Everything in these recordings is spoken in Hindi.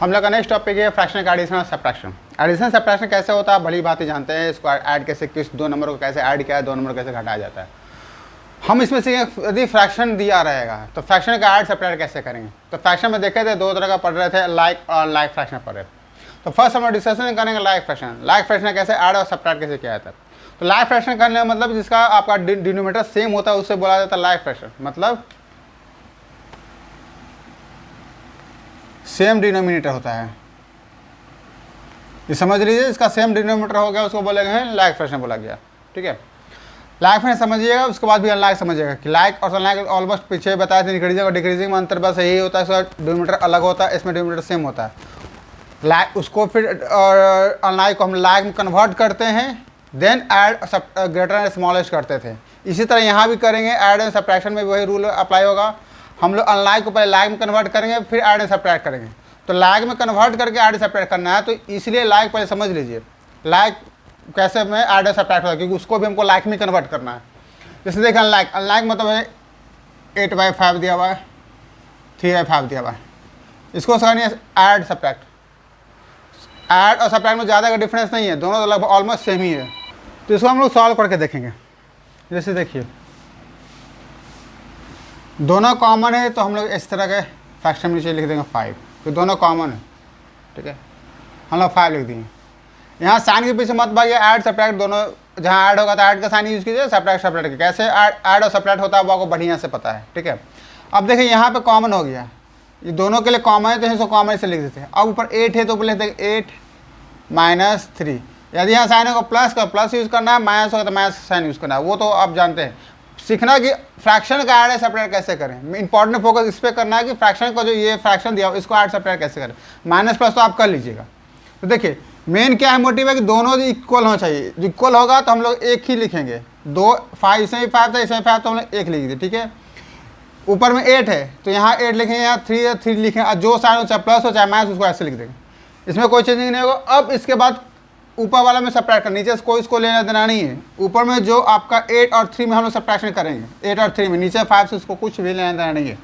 हम लोग का नेक्स्ट टॉपिक है फ्रैक्शन का एडिशन और सब्ट्रैक्शन। एडिशन सब्ट्रैक्शन कैसे होता है भली बात ही जानते हैं। इसको ऐड कैसे, किस दो नंबर को कैसे ऐड किया है, दो नंबर कैसे घटाया जाता है। हम इसमें से यदि फ्रैक्शन दिया रहेगा तो फ्रैक्शन का ऐड सब्ट्रैक्ट कैसे करेंगे। तो फ्रैक्शन में देखे थे दो तरह का पढ़ रहे थे, लाइक और लाइक फ्रैक्शन पढ़ रहे थे। तो फर्स्ट हम डिस्कशन करेंगे लाइक फ्रैक्शन। लाइक फ्रैक्शन कैसे ऐड और सब्ट्रैक्ट कैसे किया जाता है। तो लाइक फ्रैक्शन करने का मतलब जिसका आपका डिनोमिनेटर सेम होता है उससे बोला जाता है लाइक फ्रैक्शन। मतलब सेम डिनोमिनेटर होता है, ये समझ लीजिए। इसका सेम डिनोमिनेटर हो गया उसको बोलेंगे लाइक फ्रैक्शन बोला गया। ठीक है, लाइक फ्रैक्शन समझिएगा। उसके बाद भी अनलाइक समझिएगा कि लाइक और अनलाइक ऑलमोस्ट पीछे बताया था, इंक्रीजिंग और डिक्रीजिंग में अंतर बस यही होता है। इसका डिनोमिनेटर अलग होता है, इसमें डिनोमिनेटर सेम होता है। लाइक उसको फिर अनलाइक को हम लाइक में कन्वर्ट करते हैं, then add greater and smallest करते थे। इसी तरह यहाँ भी करेंगे, ऐड एंड सब्ट्रैक्शन में वही रूल अप्लाई होगा। हम लोग अनलाइक को पहले लाइक में कन्वर्ट करेंगे, फिर ऐड एंड सब्ट्रैक्ट करेंगे। तो लाइक में कन्वर्ट करके ऐड एंड सब्ट्रैक्ट करना है, तो इसलिए लाइक पहले समझ लीजिए लाइक कैसे में ऐड एंड सब्ट्रैक्ट होगा, क्योंकि उसको भी हमको लाइक में कन्वर्ट करना है। जैसे देखें अनलाइक, अनलाइक मतलब है 8/5 दिया हुआ है, 3/5 दिया हुआ है। इसको समझिए ऐड सब्ट्रैक्ट। ऐड और सब्ट्रैक्ट में ज़्यादा का डिफरेंस नहीं है, दोनों लगभग ऑलमोस्ट सेम ही है। तो इसको हम लोग सॉल्व करके देखेंगे। जैसे देखिए दोनों कॉमन है, तो हम लोग इस तरह के फ्रैक्शन नीचे लिख देंगे 5, तो दोनों कॉमन है। ठीक है, हम लोग 5 लिख दिए। यहाँ साइन के पीछे मत भागिए, ऐड सब्ट्रैक्ट दोनों जहाँ ऐड होगा तो ऐड का साइन यूज़ कीजिए, सब्ट्रैक्ट सब्ट्रैक्ट कैसे ऐड और सब्ट्रैक्ट होता है वो आपको बढ़िया से पता है। ठीक है, अब देखिए यहाँ पे कॉमन हो गया, ये दोनों के लिए कॉमन है तो इसको कॉमन से लिख देते हैं। अब ऊपर 8 है तो ऊपर लिख देंगे 8 - 3। यदि यहाँ साइन होगा प्लस का प्लस यूज़ करना है, माइनस होगा तो माइनस साइन यूज़ करना है, वो तो आप जानते हैं। सीखना कि फ्रैक्शन का ऐड सब्ट्रैक्ट कैसे करें। इंपॉर्टेंट फोकस इस पर करना है कि फ्रैक्शन को जो ये फ्रैक्शन दिया इसको ऐड सब्ट्रैक्ट कैसे करें। माइनस प्लस तो आप कर लीजिएगा। तो देखिए मेन क्या है, मोटिव है कि दोनों इक्वल होना चाहिए। जो इक्वल होगा तो हम लोग एक ही लिखेंगे। 5 इसमें भी 5 था, इसमें 5 तो हम लोग 1 लिख दिए। ठीक है, ऊपर में 8 है तो यहाँ 8 लिखेंगे, यहाँ 3 है 3 लिखेंगे। जो साइन हो चाहे प्लस हो चाहे माइनस उसको ऐसे लिख देंगे, इसमें कोई चेंजिंग नहीं होगा। अब इसके बाद ऊपर वाला में सब्ट्रैक्ट करना, नीचे से कोई इसको लेना देना नहीं है। ऊपर में जो आपका 8 और 3 में हम लोग सब्ट्रैक्शन करेंगे, 8 और 3 में, नीचे 5 से उसको कुछ भी लेना देना नहीं है।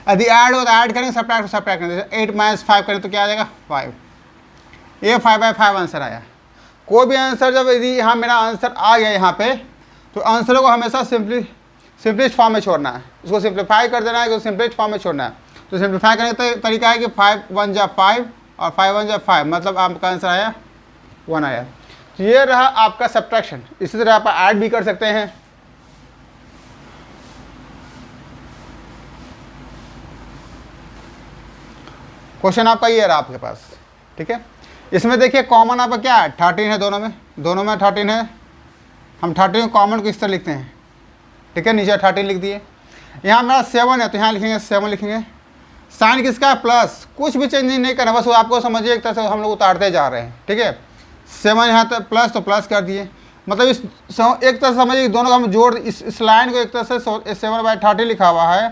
यदि ऐड हो तो ऐड करेंगे, सब्ट्रैक्ट सब्ट्रैक्ट करेंगे। 8 - 5 करें तो क्या आ जाएगा 5। ये 5/5 आंसर आया। कोई भी आंसर जब यदि यहाँ मेरा आंसर आ गया यहाँ पे, तो आंसरों को हमेशा सिंपलिस्ट फॉर्म में छोड़ना है। उसको सिंप्लीफाई कर देना है कि सिंपलिस्ट फॉर्म में छोड़ना है। तो सिंप्लीफाई करने का तरीका है कि 5 × 1 = 5 और 5 × 1 = 5, मतलब आपका आंसर आया 1 आया। तो ये रहा आपका सब्ट्रैक्शन। इसी तरह आप ऐड भी कर सकते हैं। क्वेश्चन आपका ये रहा आपके पास। ठीक है, इसमें देखिए कॉमन आपका क्या है, 13 है दोनों में 13 है। हम 13 कॉमन को इस तरह लिखते हैं। ठीक है, नीचे 13 लिख दिए। यहाँ मेरा 7 है तो यहाँ लिखेंगे 7 लिखेंगे। साइन किसका है प्लस, कुछ भी चेंजिंग नहीं करना, बस वो आपको समझिए एक तरह से हम लोग उतारते जा रहे हैं। ठीक है, 7 यहाँ तो प्लस कर दिए, मतलब इस एक तरह से समझिए दोनों को हम जोड़, इस लाइन को एक तरह से 7/30 लिखा हुआ है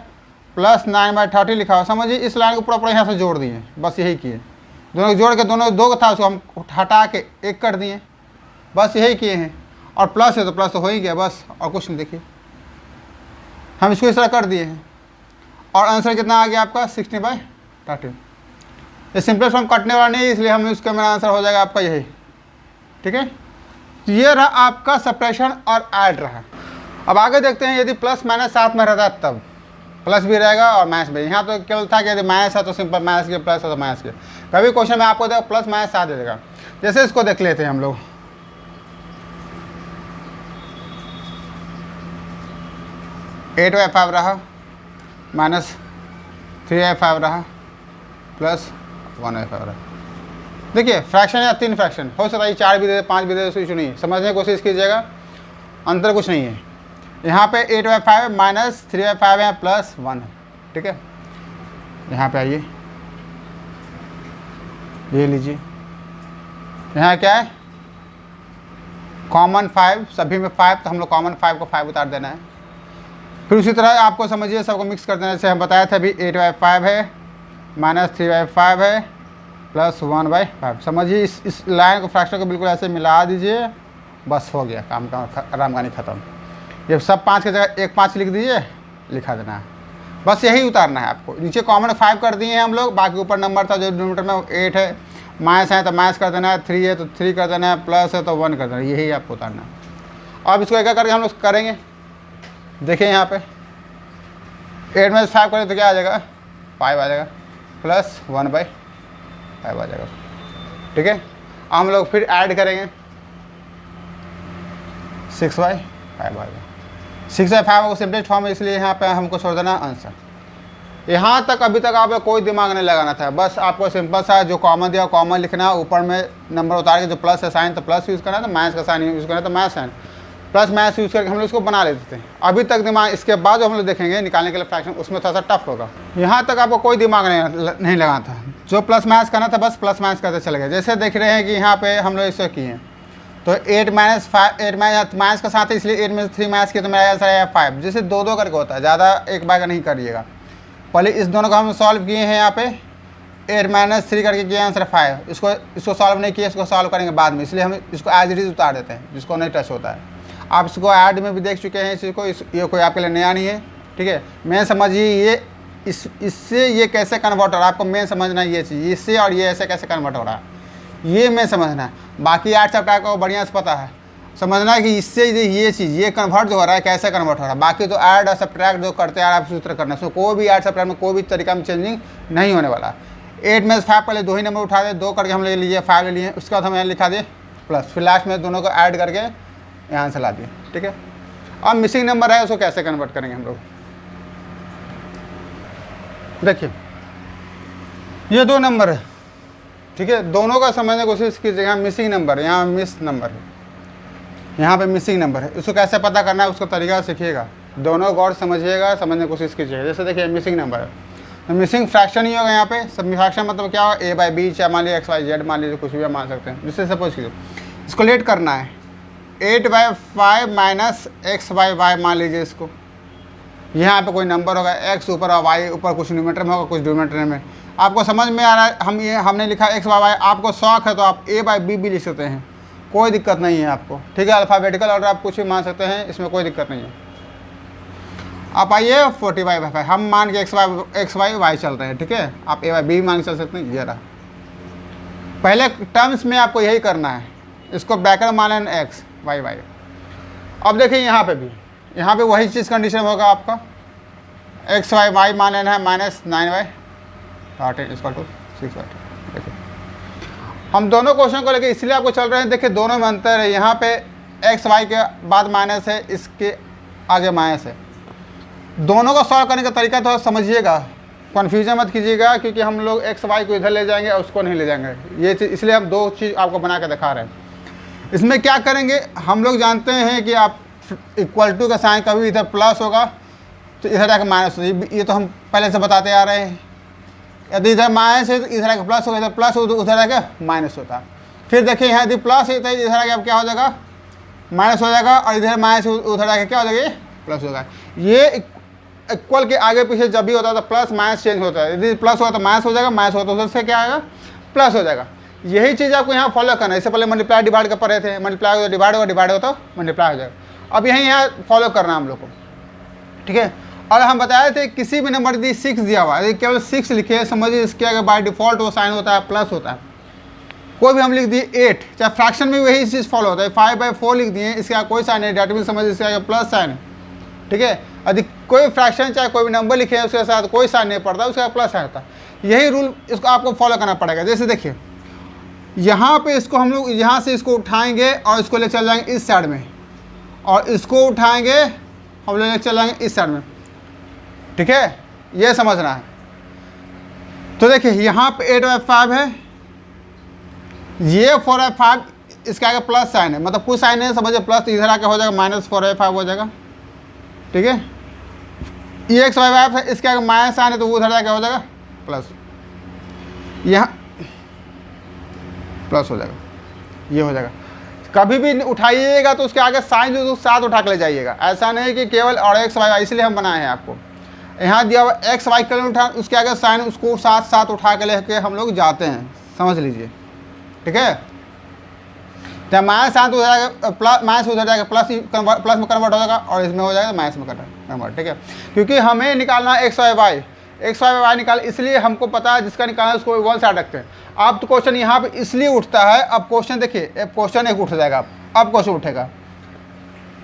प्लस 9/30 लिखा हुआ, समझिए इस लाइन को पूरा यहाँ से जोड़ दिए, बस यही किए। दोनों को जोड़ के दोनों 2 था उसको हम हटा के 1 कर दिए, बस यही किए हैं। और प्लस है तो प्लस तो हो ही गया बस, और कुछ नहीं। देखिए हम इसको इस तरह कर दिए हैं और आंसर कितना आ गया आपका 16/30। ये सिंपलेस्ट फॉर्म कटने वाला नहीं है, इसलिए हम इसका मेरा आंसर हो जाएगा आपका यही। ठीक है, तो ये रहा आपका सब्ट्रैक्शन और ऐड रहा। अब आगे देखते हैं यदि प्लस माइनस साथ में रहता है तब प्लस भी रहेगा और माइनस भी। यहाँ तो केवल था कि यदि माइनस है तो सिंपल माइनस के, प्लस है तो माइनस के। कभी क्वेश्चन में आपको देगा प्लस माइनस साथ दे देगा। जैसे इसको देख लेते हैं हम लोग, 8/5 रहा, -3/5 रहा, प्लस 1/5 रहा। देखिए फ्रैक्शन या 3 फ्रैक्शन हो सकता है, 4 भी दे 5 भी दे, इशू नहीं है। समझने की कोशिश कीजिएगा, अंतर कुछ नहीं है। यहाँ पे 8/5 है, -3/5 है, +1 है। ठीक है, यहाँ पे आइए, ये लीजिए, यहाँ क्या है कॉमन 5, सभी में 5, तो हम लोग कॉमन 5 को 5 उतार देना है। फिर उसी तरह आपको समझिए सबको मिक्स कर देना। जैसे हम बताया था अभी 8/5 है, -3/5 है, +1/5। समझिए इस लाइन को फ्रैक्शन को बिल्कुल ऐसे मिला दीजिए, बस हो गया काम, आराम कहानी ख़त्म। ये सब 5 की जगह 1 5 लिख दीजिए, लिखा देना है। बस यही उतारना है आपको। नीचे कॉमन 5 कर दिए हैं हम लोग, बाकी ऊपर नंबर था जो डिनोमिनेटर में 8 है, माइनस है तो माइनस कर देना है, 3 है तो 3 कर देना है, प्लस है तो 1 कर देना है, यही आपको उतारना है। अब इसको एक एक करके हम लोग करेंगे। देखिए यहाँ पे 8 में 5 करें तो क्या आ जाएगा, 5 आ जाएगा, प्लस 1/5 आ जाएगा। ठीक है, हम लोग फिर ऐड करेंगे, 6/5 आ जाएगा। 6/5 को सिंपलेस्ट फॉर्म है, इसलिए यहाँ पे हमको छोड़ देना आंसर। यहाँ तक अभी तक आपको कोई दिमाग नहीं लगाना था, बस आपको सिंपल सा जो कॉमन दिया कॉमन लिखना, ऊपर में नंबर उतार के जो प्लस है साइन तो प्लस यूज़ करना, तो माइनस का साइन यूज़ करना तो minus sign, plus minus use करके हम लोग इसको बना लेते थे। अभी तक दिमाग, इसके बाद जो हम लोग देखेंगे निकालने के लिए फ्रैक्शन, उसमें थोड़ा सा टफ होगा। यहाँ तक आपको कोई दिमाग नहीं लगाना था, जो प्लस माइनस करना था बस प्लस माइनस करते चले गए। जैसे देख रहे हैं कि यहाँ पे हम लोग इसे किए तो 8 माइनस 5, 8 माइनस का साथ है इसलिए 8 में से 3 माइनस किया तो मेरा आंसर आया 5। जैसे 2-2 करके होता है, ज़्यादा एक बार का नहीं करिएगा। पहले इस दोनों को हम सॉल्व किए हैं, यहाँ पे 8 माइनस 3 करके किया आंसर 5। इसको सॉल्व नहीं किया, इसको सॉल्व करेंगे बाद में, इसलिए हम इसको एज इट इज उतार देते हैं जिसको नहीं टच होता है। आप इसको ऐड में भी देख चुके हैं इस चीज़ को, ये कोई आपके लिए नया नहीं है। ठीक है, मेन समझिए ये इससे ये कैसे कन्वर्ट हो रहा है, आपको मेन समझना है ये चीज़, इससे और ये ऐसे कैसे कन्वर्ट हो रहा है, ये मैं समझना है। बाकी ऐड सब्ट्रैक्ट को बढ़िया से पता है, समझना है कि इससे ये चीज़ ये कन्वर्ट जो हो रहा है कैसे कन्वर्ट हो रहा है। बाकी तो ऐड और सब्ट्रैक्ट जो करते हैं आप सूत्र करना, सो कोई भी ऐड सब्ट्रैक्ट में कोई भी तरीका में चेंजिंग नहीं होने वाला। 8 में से 5 पहले 2 ही नंबर उठा दे, 2 करके हम ले लिए 5 ले लिए, उसके बाद हम यहाँ लिखा दिए प्लस, फिर लास्ट में दोनों को ऐड करके यहाँ से ला दिए। ठीक है, अब मिसिंग नंबर है उसको कैसे कन्वर्ट करेंगे हम लोग। देखिए ये 2 नंबर है, ठीक है, दोनों का समझने की कोशिश कीजिएगा। यहाँ मिसिंग नंबर है, यहाँ मिस नंबर है, यहाँ पे मिसिंग नंबर है, इसको कैसे पता करना है उसका तरीका सीखिएगा, दोनों गौर समझिएगा, समझने की कोशिश कीजिएगा। जैसे देखिए मिसिंग नंबर है तो मिसिंग फ्रैक्शन ही होगा यहाँ पे। सब फ्रैक्शन मतलब क्या होगा, A/B, चाहे मान लीजिए XYZ, मान लीजिए कुछ भी आप मान सकते हैं। जिससे सपोज कीजिए इसको लेट करना है, 8/5 माइनस x/y मान लीजिए इसको, यहाँ पे कोई नंबर होगा, x ऊपर और y ऊपर, कुछ न्यूमरेटर में होगा कुछ डिनोमिनेटर में। आपको समझ में आ रहा है, हमने लिखा x/y, आपको शौक है तो आप A/B भी लिख सकते हैं, कोई दिक्कत नहीं है आपको। ठीक है, अल्फ़ाबेटिकल ऑर्डर आप कुछ भी मान सकते हैं, इसमें कोई दिक्कत नहीं है। आप आइए 40/5, हम मान के x y y चल रहे हैं। ठीक है, आप A/B मान के चल सकते हैं। ये रहा, पहले टर्म्स में आपको यही करना है, इसको ब्रैकेट मान लेना x y y। अब देखिए यहाँ पे भी, यहाँ पे वही चीज़ कंडीशन होगा आपका, x y y मान लेना है -9y इसका टू 6y। देखिए हम दोनों क्वेश्चन को लेके इसलिए आपको चल रहे हैं, देखिए दोनों में अंतर है। यहाँ पे x y के बाद माइनस है, इसके आगे माइनस है। दोनों को सॉल्व करने का तरीका थोड़ा समझिएगा, कन्फ्यूजन मत कीजिएगा, क्योंकि हम लोग x y को इधर ले जाएंगे और उसको नहीं ले जाएंगे। ये चीज़ इसलिए हम 2 चीज़ आपको बना के दिखा रहे हैं। इसमें क्या करेंगे, हम लोग जानते हैं कि आप इक्वल टू का साइन कभी इधर प्लस होगा तो इधर आके माइनस होगा, ये तो हम पहले से बताते आ रहे हैं। यदि इधर माइनस है तो इधर आके प्लस होगा, इधर प्लस हो तो उधर आके माइनस होता है। फिर देखिए यहाँ यदि प्लस है तो इधर आके अब क्या हो जाएगा, माइनस हो जाएगा, और इधर माइनस उधर आके क्या हो जाएगा, ये प्लस होगा। ये इक्वल के आगे पीछे जब भी होता है तो प्लस माइनस चेंज होता है। यदि प्लस हुआ तो माइनस हो जाएगा, माइनस हुआ तो उधर से क्या आएगा, प्लस हो जाएगा। यही चीज़ आपको यहाँ फॉलो करना है। इससे पहले मल्टीप्लाई डिवाइड का पढ़े थे, मल्टीप्लाई होगा डिवाइड होगा, डिवाइड होता मल्टीप्लाई हो जाएगा। अब यही यहाँ फॉलो करना है हम लोग को। ठीक है, और हम बताए थे किसी भी नंबर यदि 6 दिया हुआ है, केवल 6 लिखे, समझिए इसके आगे बाय डिफ़ॉल्ट वो साइन होता है प्लस होता है। कोई भी हम लिख दिए 8, चाहे फ्रैक्शन में वही चीज़ फॉलो होता है। 5/4 लिख दिए, इसके आगे कोई साइन नहीं, डेट में समझिए इसके आगे प्लस साइन है। ठीक है, यदि कोई फ्रैक्शन चाहे कोई भी नंबर लिखे हैं उसके साथ कोई साइन नहीं पड़ता, उसके आगे प्लस साइन होता है। यही रूल इसको आपको फॉलो करना पड़ेगा। जैसे देखिए यहाँ पे इसको हम लोग यहाँ से इसको उठाएंगे और इसको ले चल जाएंगे इस साइड में, और इसको उठाएंगे हम लोग ले चल जाएंगे इस साइड में। ठीक है, ये समझना है। तो देखिए यहाँ पे 8/5 है, ये 4/5, इसके आगे प्लस साइन है, मतलब कुछ साइन है समझिए प्लस, इधर आके हो जाएगा -4/5 हो जाएगा। ठीक है, ये x/5 है, इसके आगे माइनस साइन है तो वो उधर जाके हो जाएगा प्लस, यहाँ प्लस हो जाएगा, ये हो जाएगा। कभी भी उठाइएगा तो उसके आगे साइन जो साथ उठा के ले जाइएगा, ऐसा नहीं कि केवल और x y, इसलिए हम बनाए हैं आपको। यहाँ दिया हुआ x y कलर उठा, उसके आगे साइन उसको साथ साथ उठा के लेके हम लोग जाते हैं, समझ लीजिए। ठीक है, तो माइनस साइन तो उधर जाएगा प्लस, माइनस उधर जाएगा प्लस में कन्वर्ट हो जाएगा, और इसमें हो जाएगा माइनस में कन्वर्ट। नंबर, ठीक है। क्योंकि हमें निकालना एक्स वाई वाई निकाल, इसलिए हमको पता है जिसका निकालना है उसको वन साइड रखते हैं। अब तो क्वेश्चन यहाँ पे इसलिए उठता है, अब क्वेश्चन देखिए, क्वेश्चन एक उठ जाएगा, अब क्वेश्चन उठेगा।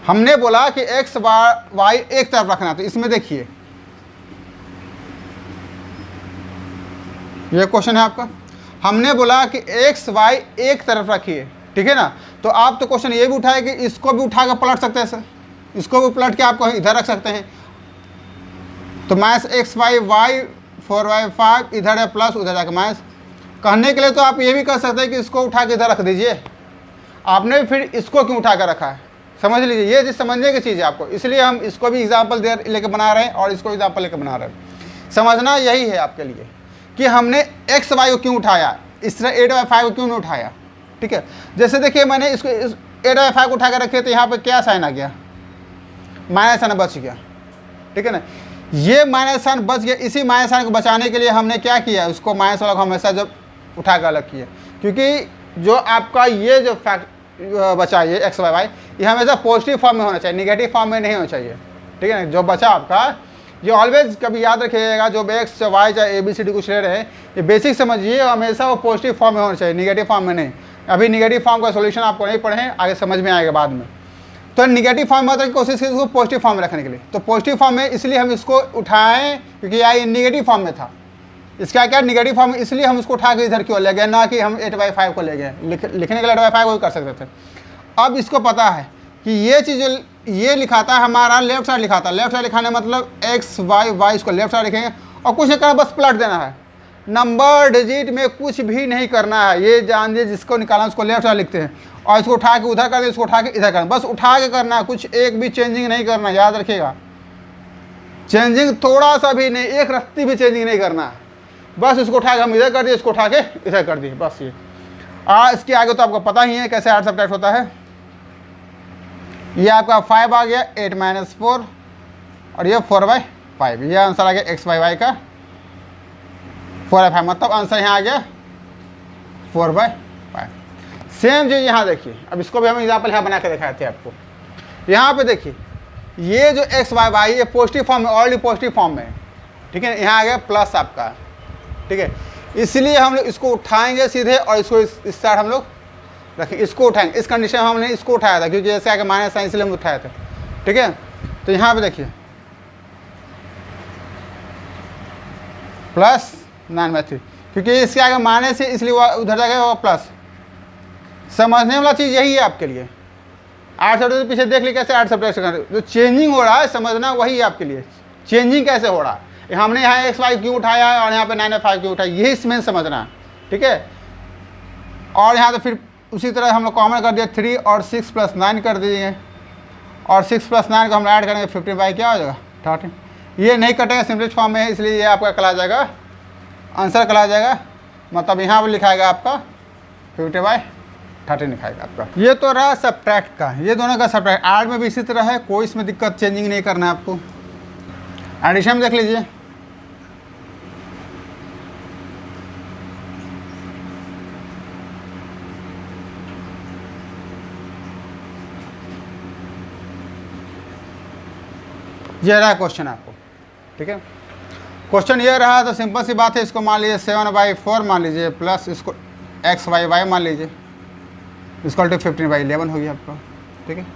हमने बोला कि एक्स वाई एक तरफ रखना, तो इसमें देखिए ये क्वेश्चन है आपका, हमने बोला कि एक्स वाई एक तरफ रखिए, ठीक है ना। तो आप तो क्वेश्चन ये भी उठाए कि इसको भी उठा कर पलट सकते हैं सर, इसको भी पलट के आपको इधर रख सकते हैं। तो minus x Y Y 4y5 इधर है प्लस, उधर जाकर माइनस। कहने के लिए तो आप ये भी कर सकते हैं कि इसको उठा के इधर रख दीजिए, आपने फिर इसको क्यों उठा कर रखा है, समझ लीजिए, ये चीज़ समझने की चीज़ है आपको, इसलिए हम इसको भी एग्जाम्पल लेके बना रहे हैं और इसको एग्जाम्पल लेके बना रहे हैं। समझना यही है आपके लिए कि हमने एक्स वाई को क्यों उठाया, इस तरह 8y5 को क्यों नहीं उठाया, ठीक है। जैसे देखिए मैंने इसको 8y5 को उठा कर रखे, तो यहाँ पे क्या साइन आ गया, माइनस साइन बच गया, ठीक है ना। ये माइनस साइन बच गया, इसी माइनस साइन को बचाने के लिए हमने क्या किया, उसको माइनस वाला को हमेशा जब उठा कर अलग किया, क्योंकि जो आपका ये जो फैक्ट बचा ये एक्स वाई वाई, ये हमेशा पॉजिटिव फॉर्म में होना चाहिए, निगेटिव फॉर्म में नहीं होना चाहिए, ठीक है ना। जो बचा आपका ये ऑलवेज कभी याद रखिएगा, जो एक्स चाहे वाई चाहे ABCD कुछ ले रहे हैं, ये बेसिक समझिए, हमेशा वो पॉजिटिव फॉर्म में होना चाहिए, निगेटिव फॉर्म में नहीं। अभी निगेटिव फॉर्म का सॉल्यूशन आपको नहीं पढ़े, आगे समझ में आएगा बाद में। तो निगेटिव फॉर्म में मतलब कोशिश कीजिए इसको पॉजिटिव फॉर्म में रखने के लिए। तो पॉजिटिव फॉर्म में इसलिए हम इसको उठाएं क्योंकि ये निगेटिव फॉर्म में था, इसका क्या निगेटिव फॉर्म, इसलिए हम उसको उठा के इधर क्यों ले गए, ना कि हम 8y5 को ले गए। लिखने के लिए 8y5 को भी कर सकते थे। अब इसको पता है कि ये चीज़ ये लिखाता है हमारा लेफ्ट साइड लिखाता है, लेफ्ट साइड लिखाने मतलब एक्स वाई वाई, इसको लेफ्ट साइड लिखेंगे और कुछ नहीं करना, बस पलट देना है, नंबर डिजिट में कुछ भी नहीं करना है। ये जान लीजिए, जिसको निकालना उसको लेफ्ट साइड लिखते हैं और इसको उठा के उधर कर दें, इसको उठा के इधर करना, बस उठा के करना है, कुछ एक भी चेंजिंग नहीं करना, याद रखिएगा। चेंजिंग थोड़ा सा भी नहीं, एक रत्ती भी चेंजिंग नहीं करना है, बस इसको उठा के हम इधर कर दिए, इसको उठा के इधर कर दिए, बस ये। इसके आगे तो आपको पता ही है कैसे ऐड सब्ट्रैक्ट होता है। ये आपका 5 आ गया, 8 - 4 और ये 4/5, ये आंसर आ गया एक्स वाई वाई का 4/5, मतलब आंसर यहाँ आ गया 4/5। सेम चीज़ यहाँ देखिए, अब इसको भी हम एग्जाम्पल यहाँ बना के दिखाए थे आपको। यहाँ पे देखिए ये जो एक्स वाई वाई ये पॉजिटिव फॉर्म में, ऑलरेडी पॉजिटिव फॉर्म में है, ठीक है। यहाँ आ गया प्लस आपका, ठीक है। इसलिए हम लोग इसको उठाएंगे सीधे और इसको इस साइड हम लोग रखें, इसको उठाएंगे। इस कंडीशन में हमने इसको उठाया था क्योंकि जैसे आगे माइनस साइन, इसलिए हम उठाए थे, ठीक है। तो यहाँ पे देखिए प्लस 9/3, क्योंकि इसके आगे माइनस है इसलिए वो उधर जाएगा वो प्लस। समझने वाला चीज़ यही है आपके लिए। 8 सब्ट्रैक्ट पीछे देख ली कैसे 8 सब्ट्रैक्ट कर, जो चेंजिंग हो रहा है समझना वही है आपके लिए, चेंजिंग कैसे हो रहा है। हमने यहाँ एक्स वाई क्यों उठाया और यहाँ पे 9/5 क्यों उठाया, यही इसमें समझना, ठीक है। और यहाँ तो फिर उसी तरह हम लोग कॉमन कर दिया 3 और 6 + 9 कर दिए, और 6 + 9 को हम ऐड करेंगे 15 क्या हो जाएगा 13। ये नहीं कटेगा, सिंपलेस्ट फॉर्म में है, इसलिए ये आपका कल आ जाएगा, आंसर कल आ जाएगा, मतलब यहाँ पर लिखाएगा आपका 50/13 लिखाएगा आपका। ये तो रहा सब्ट्रैक्ट का, ये दोनों का सब्ट्रैक्ट। ऐड में भी इसी तरह है, कोई इसमें दिक्कत चेंजिंग नहीं करना है आपको। एडिशन देख लीजिए, ये रहा क्वेश्चन आपको, ठीक है। क्वेश्चन ये रहा तो सिंपल सी बात है, इसको मान लीजिए 7/4 मान लीजिए प्लस इसको एक्स वाई वाई मान लीजिए, इसको 15/11 हो गया आपका, ठीक है।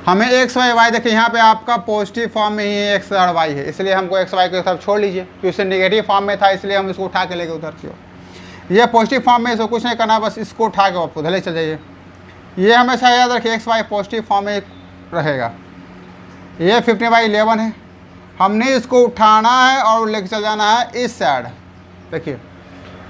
हमें एक्स वाई वाई देखिए यहाँ पे आपका पॉजिटिव फॉर्म में ही एक्स और वाई है, इसलिए हमको एक्स वाई को सब छोड़ लीजिए, क्योंकि इससे नेगेटिव फॉर्म में था इसलिए हम इसको उठा के लेके उधर की ओर। ये पॉजिटिव फॉर्म में इसको कुछ नहीं करना, बस इसको उठा के आप उधर ले चल जाइए। ये हमेशा याद रखिए एक्स वाई पॉजिटिव फॉर्म में रहेगा। ये 15/11 है, हमने इसको उठाना है और लेके चल जाना है इस साइड। देखिए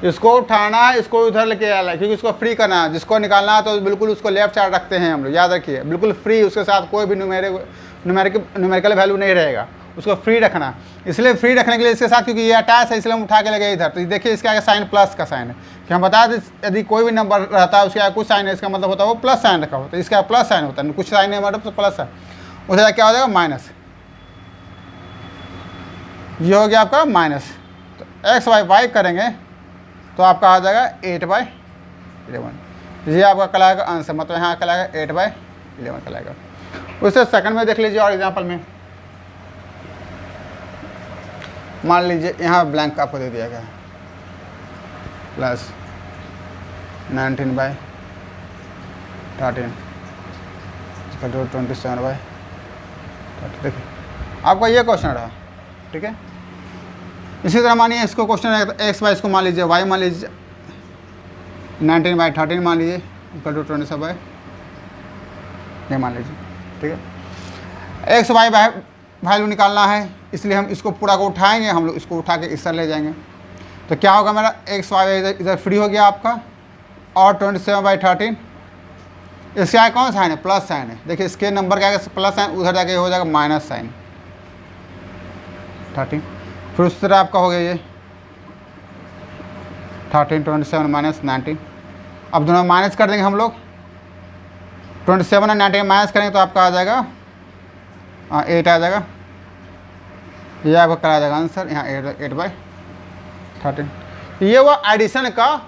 इसको उठाना है, इसको उधर लेके आना है, क्योंकि इसको फ्री करना है। जिसको निकालना है तो बिल्कुल उसको लेफ्ट साइड रखते हैं हम लोग, याद रखिए, बिल्कुल फ्री, उसके साथ कोई भी न्यूमेरिकल वैल्यू नहीं रहेगा, उसको फ्री रखना। इसलिए फ्री रखने के लिए इसके साथ, क्योंकि ये अटैच है इसलिए हम उठा के लगे इधर। तो देखिए इसके आगे साइन प्लस का साइन है, कि हम बता दें यदि कोई भी नंबर रहता है उसके आगे कुछ साइन है, इसका मतलब होता है वो प्लस साइन रखा होता है, इसका प्लस साइन होता है, कुछ साइन है मतलब तो प्लस है, उधर क्या हो जाएगा माइनस। ये हो गया आपका माइनस। तो एक्स वाई वाई करेंगे तो आपका आ जाएगा 8/11। ये आपका कल आएगा आंसर, मतलब यहाँ कल आएगा 8/11 कल आएगा। उससे सेकंड में देख लीजिए और एग्जाम्पल में मान लीजिए यहाँ ब्लैंक आपको दे दिया गया है प्लस 19/13 इसका जो 27/30। देखिए आपका ये क्वेश्चन रहा, ठीक है। इसी तरह मानिए इसको क्वेश्चन है एक्स वाई, इसको मान लीजिए वाई मान लीजिए 19/13 मान लीजिए इसका जो 27 ये मान लीजिए, ठीक है। एक्स वाई वैल्यू निकालना है, इसलिए हम इसको पूरा को उठाएंगे, हम लोग इसको उठा के इस तरह ले जाएंगे। तो क्या होगा मेरा एक्स वाई इधर फ्री हो गया आपका, और 27/13 इसका आगे कौन साइन है, प्लस साइन है। देखिए इसके नंबर क्या है प्लस साइन, उधर जाके हो जाएगा माइनस साइन 13। फिर उस तरह आपका हो गया ये 13 27 माइनस 19। अब दोनों माइनस कर देंगे हम लोग, 27 और 19 माइनस करेंगे तो आपका आ जाएगा 8 आ जाएगा। ये आपका करा जाएगा आंसर यहाँ 8/13। ये हुआ एडिशन का